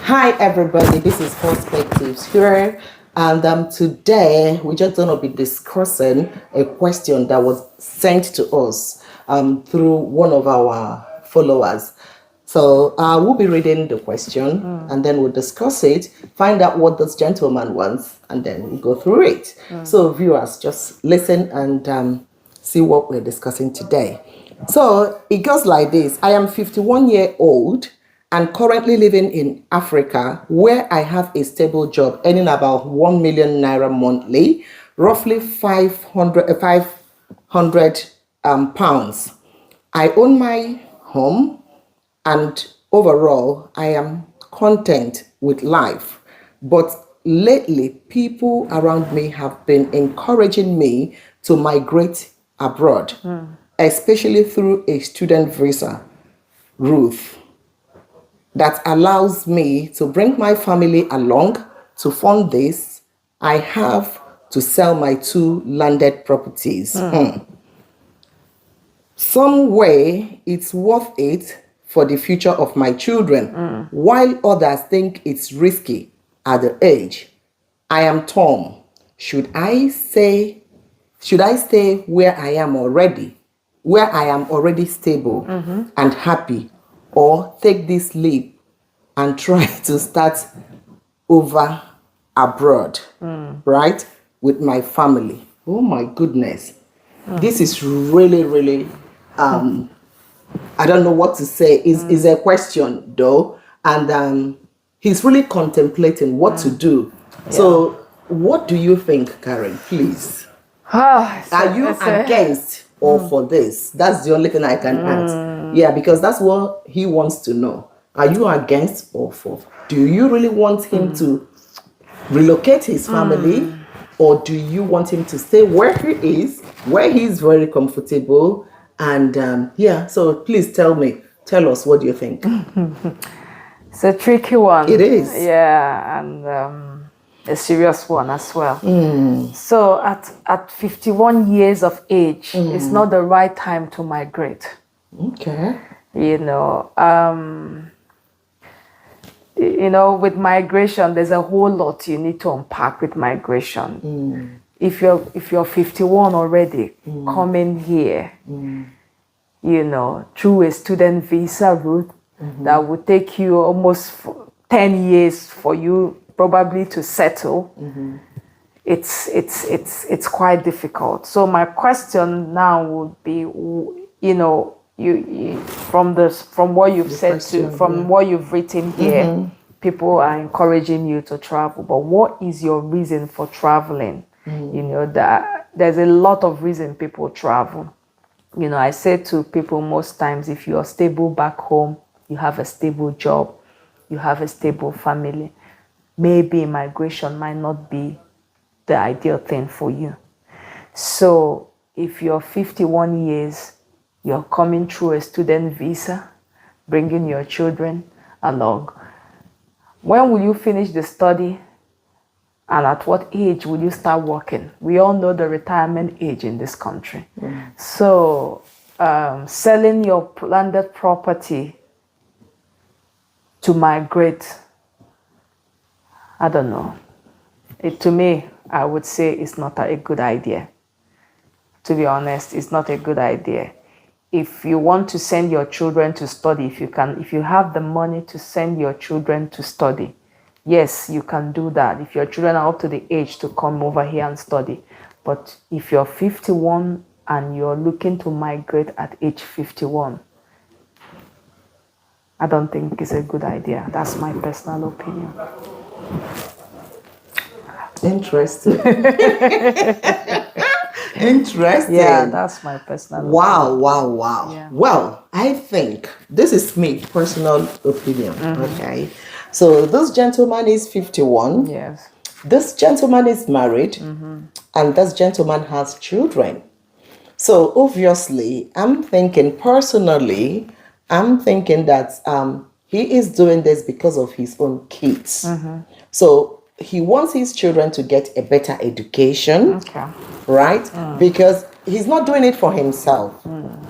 Hi everybody, this is Perspectives here, and today we're just going to be discussing a question that was sent to us through one of our followers. So we'll be reading the question and then we'll discuss it, find out what this gentleman wants, and then we'll go through it. So viewers, just listen and see what we're discussing today. So it goes like this. I am 51-year-old and currently living in Africa, where I have a stable job earning about 1 million naira monthly, roughly 500 pounds. I own my home, and overall, I am content with life. But lately, people around me have been encouraging me to migrate abroad, especially through a student visa route that allows me to bring my family along. To fund this, I have to sell my 2 landed properties. Some way it's worth it for the future of my children, while others think it's risky at the age. I am torn. Should I stay where I am already stable and happy, or take this leap and try to start over abroad, right, with my family? Oh my goodness. This is really, I don't know what to say. Is a question though, and he's really contemplating what to do. Yeah. So what do you think, Karen, please? Are you against or for this? That's the only thing I can ask. Yeah, because that's what he wants to know. Are you against or for? Do you really want him to relocate his family, or do you want him to stay where he is, where he's very comfortable? And so please tell us, what do you think? It's a tricky one. It is. Yeah, and a serious one as well. So at 51 years of age, it's not the right time to migrate. Okay. With migration, there's a whole lot you need to unpack with migration. If you're 51 already, coming here, through a student visa route, that would take you almost 10 years for you probably to settle. It's quite difficult. So my question now would be, from what you've said what you've written here, people are encouraging you to travel, but what is your reason for traveling? That there's a lot of reason people travel. I say to people most times, if you're stable back home, you have a stable job, you have a stable family, maybe migration might not be the ideal thing for you. So if you're 51 years, you're coming through a student visa, bringing your children along. When will you finish the study? And at what age will you start working? We all know the retirement age in this country. So selling your landed property to migrate, I don't know. To me, I would say it's not a good idea. To be honest, it's not a good idea. If you want to send your children to study, if you have the money to send your children to study, yes, you can do that. If your children are up to the age to come over here and study. But if you're 51 and you're looking to migrate at age 51, I don't think it's a good idea. That's my personal opinion. Interesting. Interesting. Yeah, that's my personal opinion. Wow. Yeah. Well, I think this is me, personal opinion. Okay. So this gentleman is 51. Yes. This gentleman is married, and this gentleman has children. So obviously, I'm thinking that he is doing this because of his own kids. So he wants his children to get a better education, right? Because he's not doing it for himself,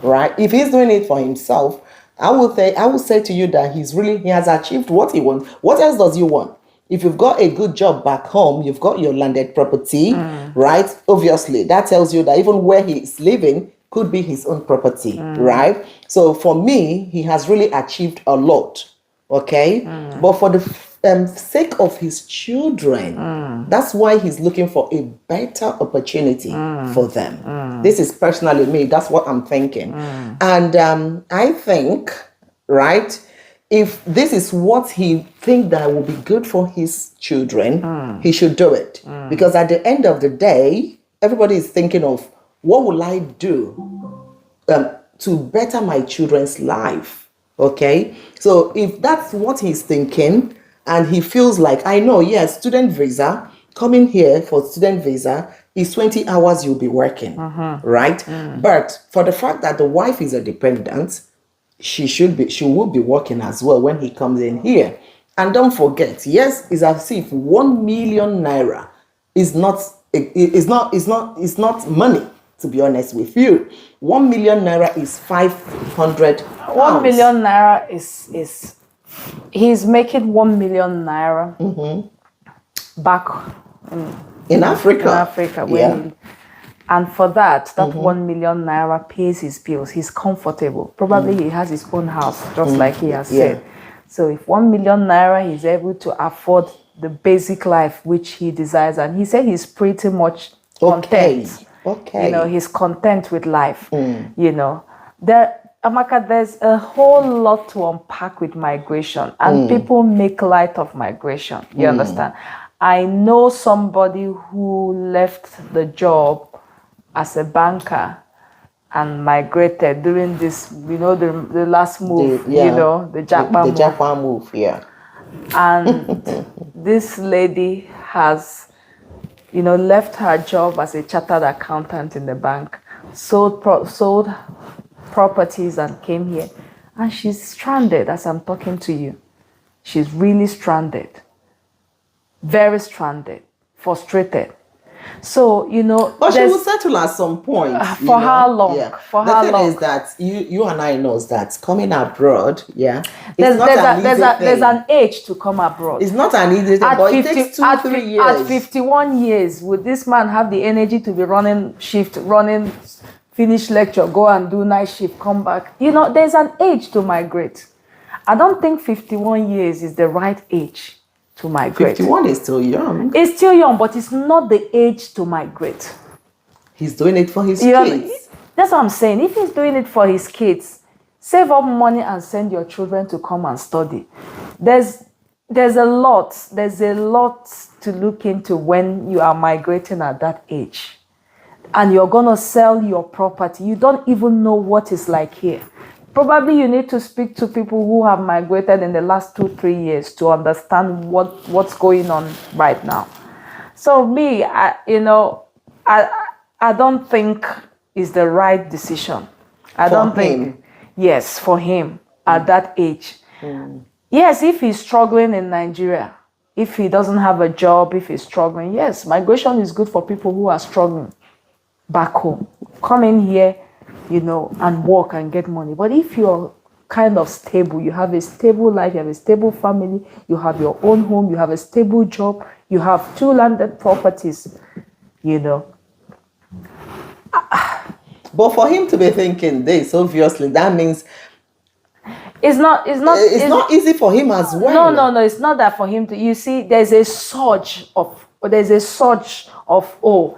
right? If he's doing it for himself, I will say to you that he has achieved what he wants. What else does he want? If you've got a good job back home, you've got your landed property, right? Obviously, that tells you that even where he's living could be his own property, right? So for me, he has really achieved a lot, okay? But for the sake of his children, that's why he's looking for a better opportunity for them. This is personally me. That's what I'm thinking. And I think, right, if this is what he think that will be good for his children, he should do it. Because at the end of the day, everybody is thinking of, what will I do to better my children's life? Okay, so if that's what he's thinking, and he feels like, I know, yes, student visa, coming here for student visa is 20 hours you'll be working, right? But for the fact that the wife is a dependent, she will be working as well when he comes in here. And don't forget, yes, it's as if 1 million naira is not money, to be honest with you. 1 million naira is 500 pounds. 1 million naira is he's making 1 million naira back in Africa. And for that 1 million naira pays his bills. He's comfortable. Probably he has his own house, just like he has said. So if 1 million naira, he's able to afford the basic life which he desires. And he said he's pretty much content. Okay. You know, he's content with life. You know, Amaka, there's a whole lot to unpack with migration, and people make light of migration. You understand? I know somebody who left the job as a banker and migrated during this, you know, the last move, you know, the Japan move, yeah. And this lady has, you know, left her job as a chartered accountant in the bank, sold properties and came here. And she's stranded as I'm talking to you. She's really stranded. Very stranded. Frustrated. So, you know, but she will settle at some point. For how long? Yeah. For how long? The thing is that you and I knows that coming abroad, there's an age to come abroad. It's not an easy thing, but it takes 2-3 years. At 51 years, would this man have the energy to be running shift, finish lecture, go and do night shift, come back? You know, there's an age to migrate. I don't think 51 years is the right age to migrate. 51 is still young. It's still young, but it's not the age to migrate. He's doing it for his kids. That's what I'm saying. If he's doing it for his kids, save up money and send your children to come and study. There's a lot to look into when you are migrating at that age. And you're going to sell your property. You don't even know what it's like here. Probably you need to speak to people who have migrated in the last 2-3 years to understand what's going on right now. So me, I don't think it's the right decision. I don't think, yes, for him at that age. Yes, if he's struggling in Nigeria, if he doesn't have a job, if he's struggling, yes, migration is good for people who are struggling back home. Come in here, you know, and work and get money. But if you're kind of stable, you have a stable life, you have a stable family, you have your own home, you have a stable job, you have 2 landed properties, you know. But for him to be thinking this, obviously, that means it's not easy for him as well. No, it's not that for him to, you see, there's a surge of, oh,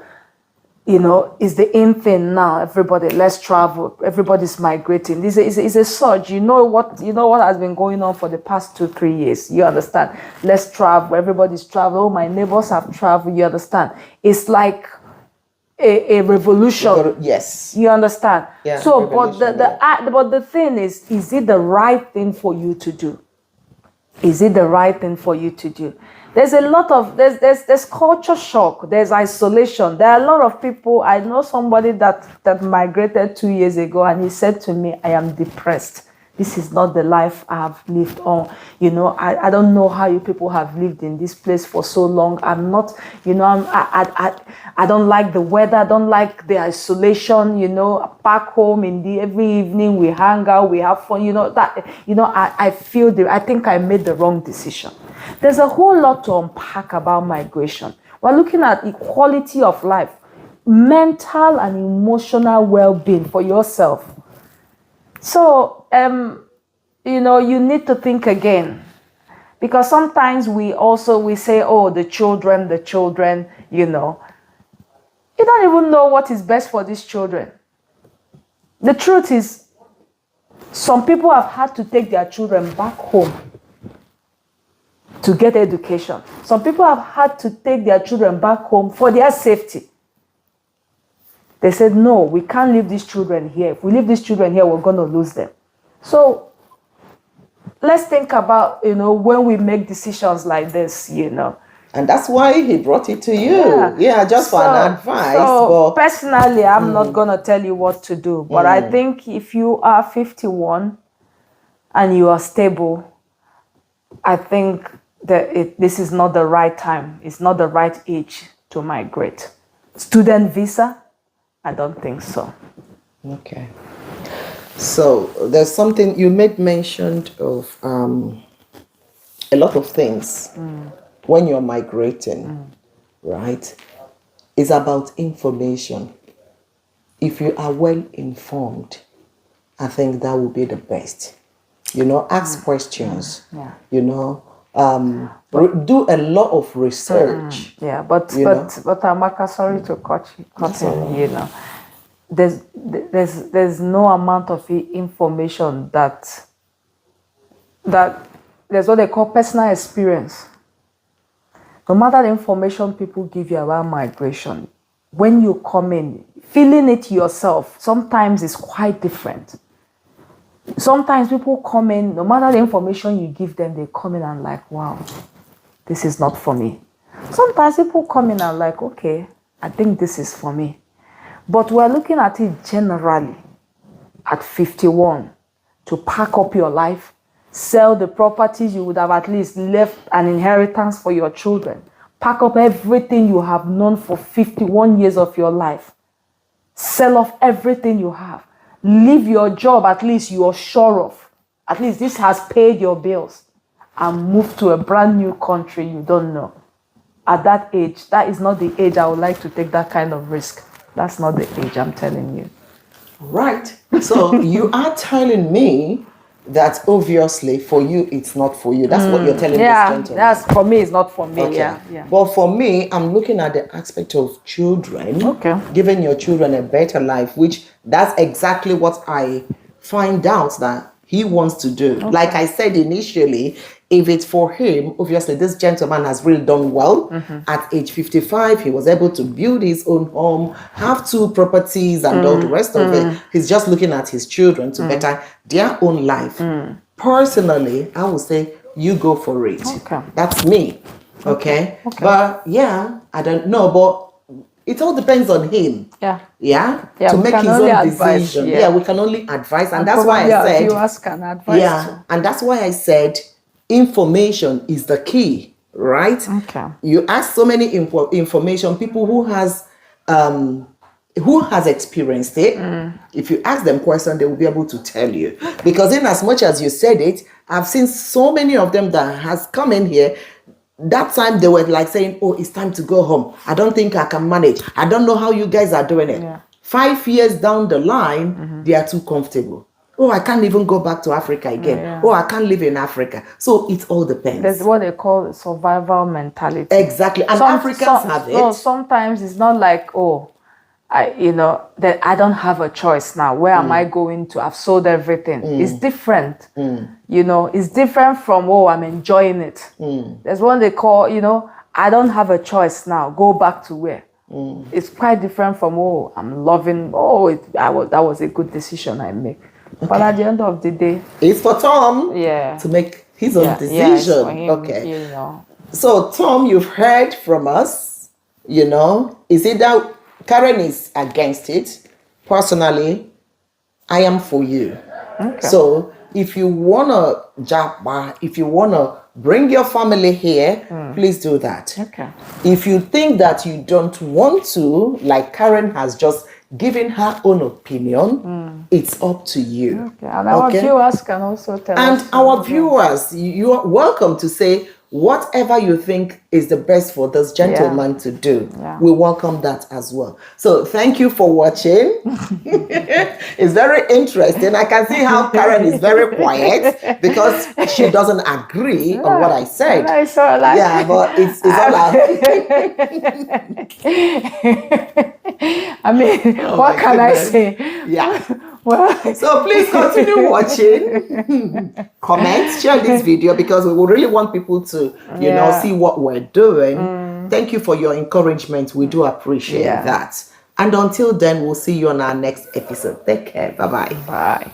you know, it's the in thing now. Everybody, let's travel. Everybody's migrating. This is a surge. You know what has been going on for the past 2-3 years. You understand? Let's travel. Everybody's traveling. Oh, my neighbors have traveled. You understand? It's like a revolution. Yes. You understand? Yeah, so, but the thing is it the right thing for you to do? Is it the right thing for you to do? There's a lot of, there's culture shock, there's isolation. There are a lot of people. I know somebody that migrated 2 years ago, and he said to me, I am depressed. this is not the life I've lived on. I don't know how you people have lived in this place for so long. I'm not, I don't like the weather. I don't like the isolation. Back home every evening we hang out, we have fun. I think I made the wrong decision. There's a whole lot to unpack about migration. We're looking at equality of life, mental and emotional well-being for yourself. So, you need to think again, because sometimes we say, oh, the children, you don't even know what is best for these children. The truth is, some people have had to take their children back home to get education. Some people have had to take their children back home for their safety. They said, no, we can't leave these children here. If we leave these children here, we're going to lose them. So let's think about, when we make decisions like this, And that's why he brought it to you. Yeah, just for an advice. So personally, I'm not going to tell you what to do. But I think if you are 51 and you are stable, I think that this is not the right time. It's not the right age to migrate. Student visa? I don't think so. Okay. So there's something you made mention of, a lot of things when you're migrating, right? It's about information. If you are well informed, I think that will be the best. Ask questions. Do a lot of research. But Amaka, sorry to cut in. There's no amount of information that there's what they call personal experience. No matter the information people give you about migration, when you come in, feeling it yourself, sometimes it's quite different. Sometimes people come in, no matter the information you give them, they come in and like, wow, this is not for me. Sometimes people come in and like, okay, I think this is for me. But we're looking at it generally at 51 to pack up your life, sell the properties you would have at least left an inheritance for your children, pack up everything you have known for 51 years of your life, sell off everything you have. Leave your job, at least you're sure of. At least this has paid your bills. And move to a brand new country you don't know. At that age, that is not the age I would like to take that kind of risk. That's not the age, I'm telling you. Right. So you are telling me that obviously for you, it's not for you. That's what you're telling this gentleman. That's for me, it's not for me. Okay. Yeah. But for me, I'm looking at the aspect of children. Okay. Giving your children a better life, which that's exactly what I find out that he wants to do. Okay. Like I said initially, if it's for him, obviously this gentleman has really done well. At age 55, he was able to build his own home, have 2 properties and all the rest of it. He's just looking at his children to better their own life. Personally, I would say you go for it. Okay. That's me. Okay. But yeah, I don't know, but it all depends on him. Yeah. To make his own decision. Yeah, we can only advise. And that's why I said, viewers can advise too. And that's why I said information is the key, right? Okay. You ask so many information, people who has experienced it. If you ask them questions, they will be able to tell you. Because in as much as you said it, I've seen so many of them that has come in here. That time they were like saying, oh, it's time to go home. I don't think I can manage. I don't know how you guys are doing it. 5 years down the line, they are too comfortable. Oh, I can't even go back to Africa again. Oh, I can't live in Africa. So it all depends. There's what they call survival mentality. Exactly. And Africans have it. No, sometimes it's not like, oh, that I don't have a choice now. Where am I going to? I've sold everything. It's different. It's different from, oh, I'm enjoying it. There's what they call, I don't have a choice now. Go back to where? It's quite different from, oh, I'm loving, that was a good decision I made. Okay. But at the end of the day, it's for Tom to make his own decision. It's for him, okay. So Tom, you've heard from us, is it that Karen is against it? Personally, I am for you. Okay. So if you wanna japa, if you wanna bring your family here, please do that. Okay. If you think that you don't want to, like Karen has just given her own opinion, it's up to you. Okay. And our viewers can also tell us. And our viewers, you are welcome to say whatever you think is the best for this gentleman to do. Yeah. We welcome that as well. So thank you for watching. It's very interesting. I can see how Karen is very quiet because she doesn't agree on what I said. Yeah, but it's all out. I mean, what can I say? Yeah. Well, so please continue watching. Comment, share this video because we will really want people to, you know, see what we're doing. Thank you for your encouragement. We do appreciate that. And until then, we'll see you on our next episode. Take care. Bye-bye. Bye.